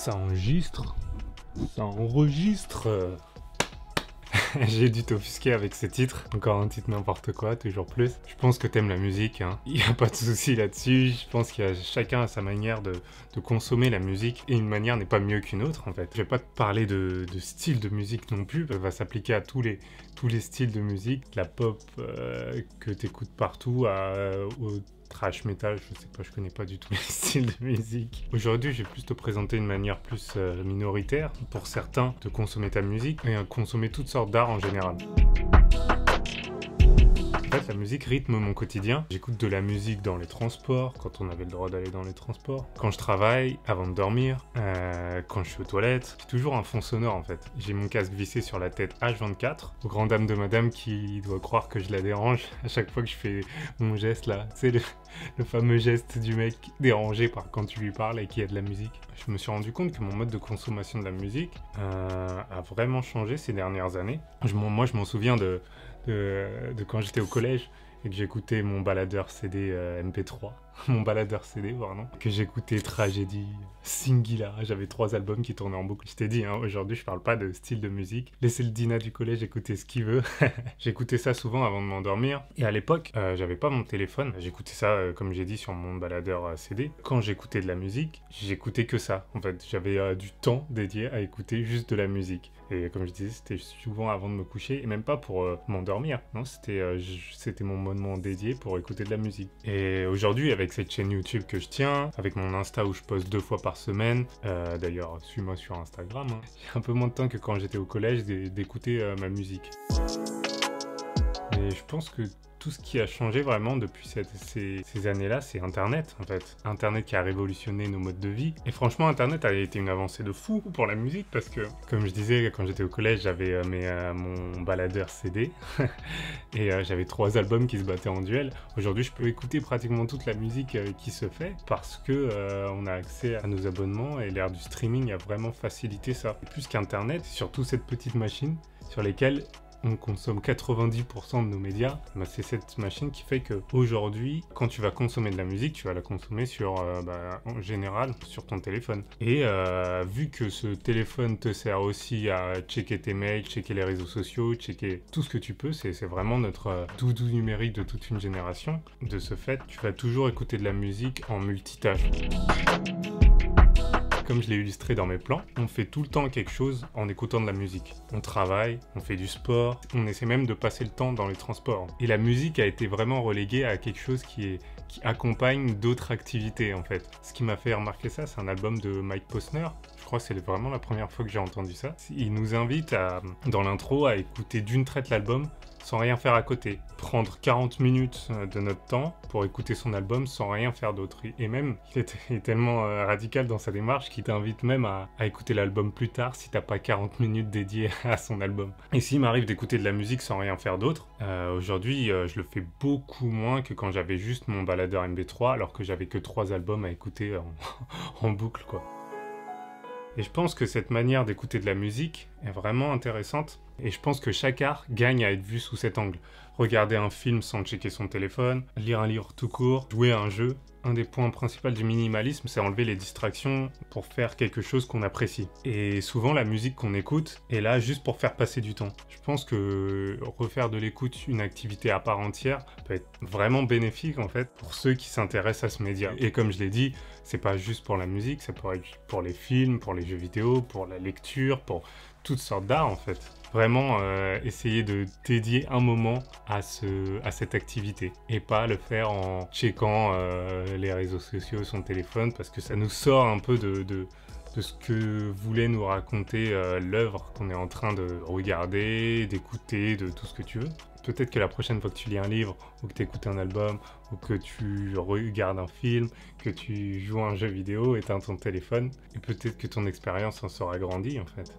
Ça enregistre. Ça enregistre. J'ai dû t'offusquer avec ce titre. Encore un titre n'importe quoi, toujours plus. Je pense que t'aimes la musique, hein. Il n'y a pas de souci là-dessus. Je pense qu'il y a chacun a sa manière de consommer la musique. Et une manière n'est pas mieux qu'une autre, en fait. Je vais pas te parler de style de musique non plus. Ça va s'appliquer à tous les styles de musique. La pop que t'écoutes partout, au trash metal, je sais pas, je connais pas du tout les styles de musique. Aujourd'hui, je vais plus te présenter une manière plus minoritaire, pour certains, de consommer ta musique et consommer toutes sortes d'art en général. En fait, la musique rythme mon quotidien. J'écoute de la musique dans les transports, quand on avait le droit d'aller dans les transports. Quand je travaille, avant de dormir, quand je suis aux toilettes. J'ai toujours un fond sonore en fait. J'ai mon casque vissé sur la tête H24, aux grandes dames de madame qui doit croire que je la dérange à chaque fois que je fais mon geste là. Tu sais, le fameux geste du mec dérangé par quand tu lui parles et qu'il y a de la musique. Je me suis rendu compte que mon mode de consommation de la musique a vraiment changé ces dernières années. Moi, je m'en souviens de quand j'étais au collège et que j'écoutais mon baladeur CD MP3, mon baladeur CD, pardon, que j'écoutais Tragédie, Singila, j'avais 3 albums qui tournaient en boucle. Je t'ai dit, hein, aujourd'hui je parle pas de style de musique, laissez le Dina du collège écouter ce qu'il veut. J'écoutais ça souvent avant de m'endormir, et à l'époque, j'avais pas mon téléphone, j'écoutais ça, comme j'ai dit, sur mon baladeur CD. Quand j'écoutais de la musique, j'écoutais que ça, en fait, j'avais du temps dédié à écouter juste de la musique. Et comme je disais, c'était souvent avant de me coucher, et même pas pour m'endormir, non, c'était mon moment dédié pour écouter de la musique. Et aujourd'hui, avec cette chaîne YouTube que je tiens, avec mon Insta où je poste 2 fois par semaine, d'ailleurs, suis-moi sur Instagram, hein. J'ai un peu moins de temps que quand j'étais au collège d'écouter ma musique. Et je pense que tout ce qui a changé vraiment depuis ces années-là, c'est Internet, en fait. Internet qui a révolutionné nos modes de vie. Et franchement, Internet a été une avancée de fou pour la musique, parce que, comme je disais, quand j'étais au collège, j'avais mon baladeur CD, et j'avais 3 albums qui se battaient en duel. Aujourd'hui, je peux écouter pratiquement toute la musique qui se fait, parce que on a accès à nos abonnements, et l'ère du streaming a vraiment facilité ça. Et plus qu'Internet, surtout cette petite machine sur lesquelles on consomme 90% de nos médias, c'est cette machine qui fait qu'aujourd'hui, quand tu vas consommer de la musique, tu vas la consommer en général sur ton téléphone. Et vu que ce téléphone te sert aussi à checker tes mails, checker les réseaux sociaux, checker tout ce que tu peux, c'est vraiment notre doudou numérique de toute une génération. De ce fait, tu vas toujours écouter de la musique en multitâche. Comme je l'ai illustré dans mes plans, on fait tout le temps quelque chose en écoutant de la musique. On travaille, on fait du sport, on essaie même de passer le temps dans les transports. Et la musique a été vraiment reléguée à quelque chose qui accompagne d'autres activités en fait. Ce qui m'a fait remarquer ça, c'est un album de Mike Posner. Je crois que c'est vraiment la première fois que j'ai entendu ça. Il nous invite dans l'intro à écouter d'une traite l'album sans rien faire à côté. Prendre 40 minutes de notre temps pour écouter son album sans rien faire d'autre. Et même, il est tellement radical dans sa démarche qu'il t'invite même à écouter l'album plus tard si t'as pas 40 minutes dédiées à son album. Et s'il m'arrive d'écouter de la musique sans rien faire d'autre, aujourd'hui, je le fais beaucoup moins que quand j'avais juste mon baladeur MP3, alors que j'avais que 3 albums à écouter en boucle, quoi. Et je pense que cette manière d'écouter de la musique est vraiment intéressante. Et je pense que chaque art gagne à être vu sous cet angle. Regarder un film sans checker son téléphone, lire un livre tout court, jouer à un jeu. Un des points principaux du minimalisme, c'est enlever les distractions pour faire quelque chose qu'on apprécie. Et souvent, la musique qu'on écoute est là juste pour faire passer du temps. Je pense que refaire de l'écoute une activité à part entière peut être vraiment bénéfique en fait pour ceux qui s'intéressent à ce média. Et comme je l'ai dit, c'est pas juste pour la musique, ça peut être pour les films, pour les jeux vidéo, pour la lecture, pour toutes sortes d'art en fait. Vraiment essayer de dédier un moment à cette activité et pas le faire en checkant les réseaux sociaux, son téléphone, parce que ça nous sort un peu de ce que voulait nous raconter l'œuvre qu'on est en train de regarder, d'écouter, de tout ce que tu veux. Peut-être que la prochaine fois que tu lis un livre, ou que tu écoutes un album, ou que tu regardes un film, que tu joues à un jeu vidéo, éteins ton téléphone, et peut-être que ton expérience en sera agrandie en fait.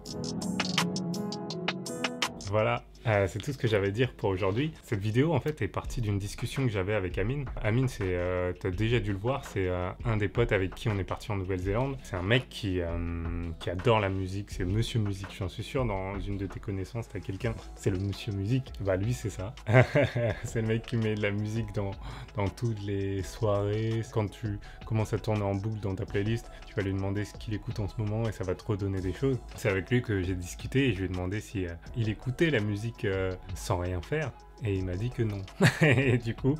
Voilà, c'est tout ce que j'avais à dire pour aujourd'hui. Cette vidéo, en fait, est partie d'une discussion que j'avais avec Amine. Amine, t'as déjà dû le voir, c'est un des potes avec qui on est parti en Nouvelle-Zélande. C'est un mec qui adore la musique, c'est Monsieur Musique, j'en suis sûr. Dans une de tes connaissances, t'as quelqu'un, c'est le Monsieur Musique. Bah lui, c'est ça. C'est le mec qui met de la musique dans toutes les soirées. Quand tu commences à tourner en boucle dans ta playlist, tu vas lui demander ce qu'il écoute en ce moment et ça va te redonner des choses. C'est avec lui que j'ai discuté et je lui ai demandé si il écoutait la musique sans rien faire. Et il m'a dit que non. Et du coup,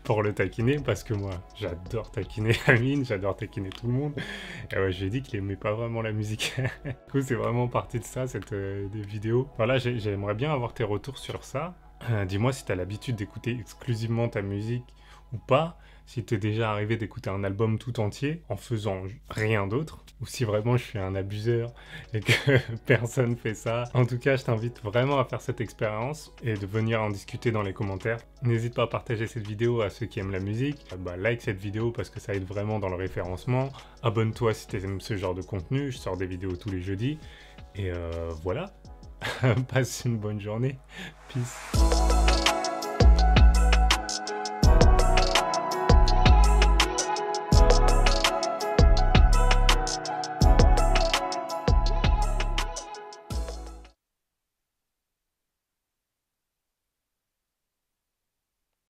pour le taquiner, parce que moi, j'adore taquiner Amine, j'adore taquiner tout le monde, et ouais, je lui ai dit qu'il aimait pas vraiment la musique. Du coup, c'est vraiment parti de ça, cette vidéo. Voilà, j'aimerais bien avoir tes retours sur ça. Dis-moi si tu as l'habitude d'écouter exclusivement ta musique ou pas, si t'es déjà arrivé d'écouter un album tout entier en faisant rien d'autre, ou si vraiment je suis un abuseur et que personne fait ça. En tout cas, je t'invite vraiment à faire cette expérience et de venir en discuter dans les commentaires. N'hésite pas à partager cette vidéo à ceux qui aiment la musique. Like cette vidéo parce que ça aide vraiment dans le référencement. Abonne-toi si t'aimes ce genre de contenu, je sors des vidéos tous les jeudis. Et voilà, passe une bonne journée. Peace.